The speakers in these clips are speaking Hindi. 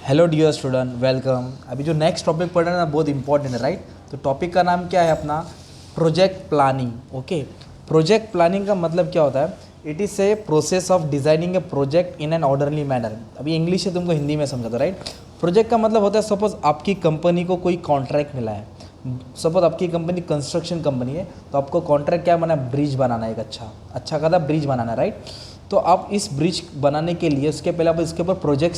Hello dear student, welcome. अभी जो नेक्स्ट टॉपिक पढ़ रहे हैं ना, बहुत इंपॉर्टेंट है, राइट। तो टॉपिक का नाम क्या है अपना? Project planning. Okay, project planning का मतलब क्या होता है? It is a process of designing A project in an orderly manner. अभी इंग्लिश से तुमको हिंदी में समझा था, राइट। प्रोजेक्ट का मतलब होता है, सपोज आपकी कंपनी को कोई कॉन्ट्रैक्ट मिला है। सपोज आपकी कंपनी कंस्ट्रक्शन कंपनी है, तो आपको कॉन्ट्रैक्ट क्या बनाना है? ब्रिज बनाना है, एक अच्छा खासा ब्रिज बनाना है, राइट। तो आप इस ब्रिज बनाने के लिए उसके पहले आप इसके ऊपर प्रोजेक्ट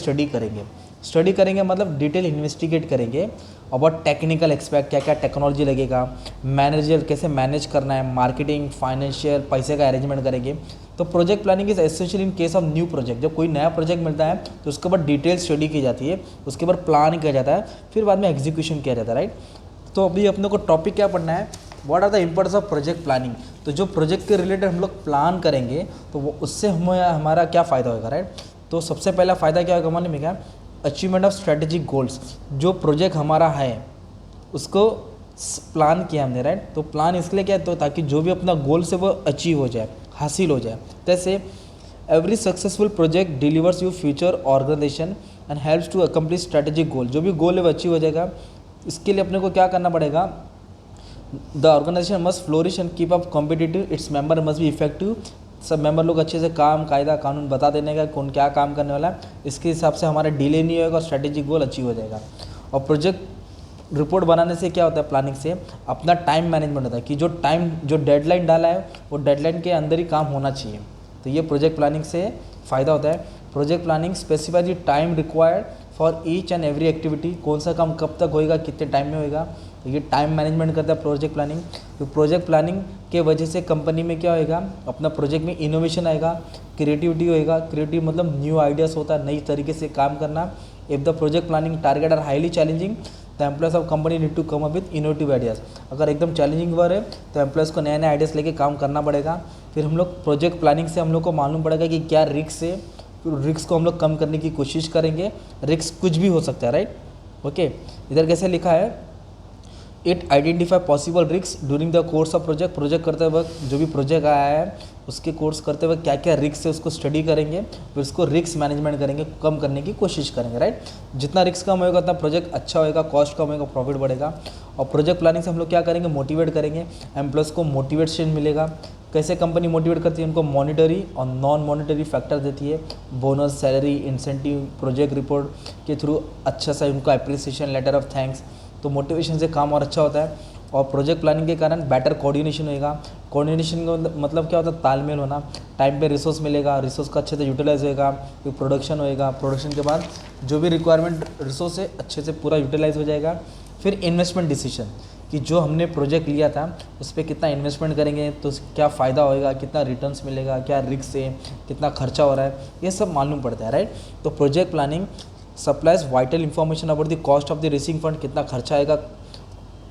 स्टडी करेंगे मतलब डिटेल इन्वेस्टिगेट करेंगे अबाउट टेक्निकल एक्सपेक्ट, क्या क्या टेक्नोलॉजी लगेगा, मैनेजर कैसे मैनेज करना है, मार्केटिंग, फाइनेंशियल, पैसे का अरेंजमेंट करेंगे। तो project planning is essential in case of new project. जब कोई नया प्रोजेक्ट मिलता है तो उसके ऊपर डिटेल स्टडी की जाती है, उसके ऊपर प्लान किया जाता है, फिर बाद में एग्जीक्यूशन किया जाता है, राइट। तो अभी अपने को टॉपिक क्या पढ़ना है? What are the importance of project planning. तो जो प्रोजेक्ट के रिलेटेड हम लोग प्लान करेंगे तो वो उससे हमें हमारा क्या फ़ायदा होगा, राइट। तो सबसे पहला फ़ायदा क्या होगा मालूम है क्या? Achievement of strategic goals. जो प्रोजेक्ट हमारा है उसको प्लान किया हमने, राइट। तो प्लान इसलिए क्या है? तो ताकि जो भी अपना गोल्स है वो अचीव हो जाए, हासिल हो जाए। जैसे every successful project delivers you future organisation and helps to accomplish strategic goal. जो भी गोल है वो अचीव हो जाएगा। इसके लिए अपने को क्या करना पड़ेगा? The organisation must flourish and keep up competitive, its member must be effective. सब मेंबर लोग अच्छे से काम, कायदा, कानून बता देने का कौन क्या काम करने वाला है। इसके हिसाब से हमारा डिले नहीं होगा और स्ट्रेटेजिक गोल अचीव हो जाएगा। और प्रोजेक्ट रिपोर्ट बनाने से क्या होता है? प्लानिंग से अपना टाइम मैनेजमेंट होता है कि जो डेडलाइन डाला है वो डेडलाइन के अंदर ही काम होना चाहिए। तो ये प्रोजेक्ट प्लानिंग से फ़ायदा होता है। Project planning specify the time required for each and every activity. कौन सा काम कब तक होएगा, कितने टाइम में होएगा, तो ये टाइम मैनेजमेंट करता है प्रोजेक्ट प्लानिंग। तो प्रोजेक्ट प्लानिंग के वजह से कंपनी में क्या होएगा? अपना प्रोजेक्ट में इनोवेशन आएगा, क्रिएटिविटी होएगा। क्रिएटिव मतलब न्यू आइडियाज़ होता है, नई तरीके से काम करना। If the project planning target are highly challenging, the employees of company need to come up with innovative ideas. अगर एकदम चैलेंजिंग वर्क है तो एम्प्लॉयज़ को नए नए आइडियाज़ लेके काम करना पड़ेगा। फिर हम लोग प्रोजेक्ट प्लानिंग से हम लोग को मालूम पड़ेगा कि क्या रिस्क है, फिर रिस्क को हम लोग कम करने की कोशिश करेंगे। रिस्क कुछ भी हो सकता है, राइट। ओके, इधर कैसे लिखा है? It identify possible risk during the course of project. Project करते वक्त जो भी प्रोजेक्ट आया है उसके कोर्स करते वक्त क्या क्या रिस्क है उसको स्टडी करेंगे, फिर उसको रिस्क मैनेजमेंट करेंगे, कम करने की कोशिश करेंगे, राइट। जितना रिस्क कम होगा उतना प्रोजेक्ट अच्छा होगा, कॉस्ट कम होगा, प्रॉफिट बढ़ेगा। और प्रोजेक्ट प्लानिंग से हम लोग क्या करेंगे? मोटिवेट करेंगे, एम्प्लॉयज़ को मोटिवेशन मिलेगा। कैसे कंपनी मोटिवेट करती है? उनको मॉनिटरी और नॉन मॉनिटरी फैक्टर देती है, bonus, salary, incentive, project report के थ्रू अच्छा सा उनको अप्रिसिएशन, लेटर ऑफ थैंक्स। तो मोटिवेशन से काम और अच्छा होता है। और प्रोजेक्ट प्लानिंग के कारण बेटर कोऑर्डिनेशन होएगा। कोऑर्डिनेशन का मतलब क्या होता है? तालमेल होना। टाइम पे रिसोर्स मिलेगा, रिसोर्स का अच्छे से यूटिलाइज होएगा, फिर प्रोडक्शन होएगा, प्रोडक्शन के बाद जो भी रिक्वायरमेंट रिसोर्स है अच्छे से पूरा यूटिलाइज हो जाएगा। फिर इन्वेस्टमेंट डिसीजन कि जो हमने प्रोजेक्ट लिया था उस पर कितना इन्वेस्टमेंट करेंगे तो क्या फ़ायदा होएगा, कितना रिटर्न्स मिलेगा, क्या रिस्क है, कितना खर्चा हो रहा है, ये सब मालूम पड़ता है, राइट। तो project planning supplies vital information about the cost of the racing fund, कितना खर्चा आएगा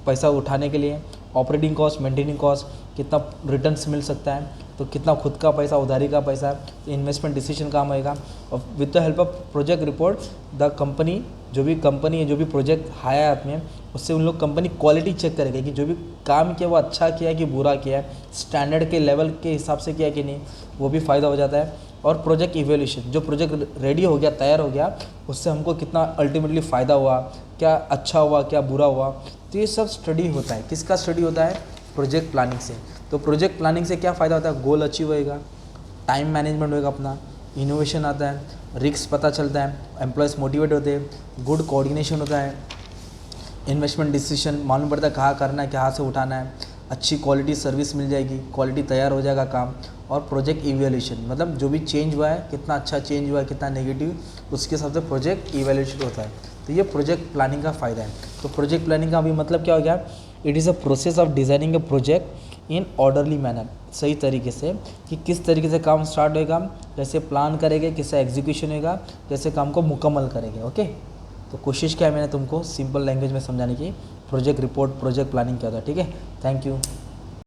पैसा उठाने के लिए, ऑपरेटिंग कॉस्ट, मेंटेनिंग कॉस्ट, कितना रिटर्न्स मिल सकता है, तो कितना खुद का पैसा, उधारी का पैसा, इन्वेस्टमेंट डिसीजन काम होएगा। और with the help of project report the company, जो भी कंपनी है, जो भी प्रोजेक्ट आया आपने, उससे उन लोग कंपनी क्वालिटी चेक करेगा कि जो भी काम किया वो अच्छा किया कि बुरा किया है, स्टैंडर्ड के लेवल के हिसाब से किया कि नहीं, वो भी फ़ायदा हो जाता है। और प्रोजेक्ट इवैल्यूएशन, जो प्रोजेक्ट रेडी हो गया, तैयार हो गया, उससे हमको कितना अल्टीमेटली फ़ायदा हुआ, क्या अच्छा हुआ, क्या बुरा हुआ, तो ये सब स्टडी होता है। किसका स्टडी होता है? प्रोजेक्ट प्लानिंग से। तो प्रोजेक्ट प्लानिंग से क्या फ़ायदा होता है? गोल अचीव होएगा, टाइम मैनेजमेंट होएगा अपना, इनोवेशन आता है, रिस्क पता चलता है, एम्प्लॉयज़ मोटिवेट होते हैं, गुड कोऑर्डिनेशन होता है, इन्वेस्टमेंट डिसीजन मालूम पड़ता है कहाँ करना है, कहाँ से उठाना है, अच्छी क्वालिटी सर्विस मिल जाएगी, क्वालिटी तैयार हो जाएगा काम। और प्रोजेक्ट इवैल्यूएशन मतलब जो भी चेंज हुआ है, कितना अच्छा चेंज हुआ है, कितना नेगेटिव, उसके हिसाब से प्रोजेक्ट इवैल्यूएशन होता है। तो ये प्रोजेक्ट प्लानिंग का फ़ायदा है। तो प्रोजेक्ट प्लानिंग का अभी मतलब क्या हो गया? It is a process of designing A project in orderly manner, सही तरीके से कि किस तरीके से काम स्टार्ट होएगा, कैसे प्लान करेंगे, कैसे एग्जीक्यूशन होएगा, कैसे काम को मुकम्मल करेंगे। ओके, तो कोशिश किया मैंने तुमको सिंपल लैंग्वेज में समझाने की। प्रोजेक्ट रिपोर्ट, प्रोजेक्ट प्लानिंग क्या होता है, ठीक है। Thank you.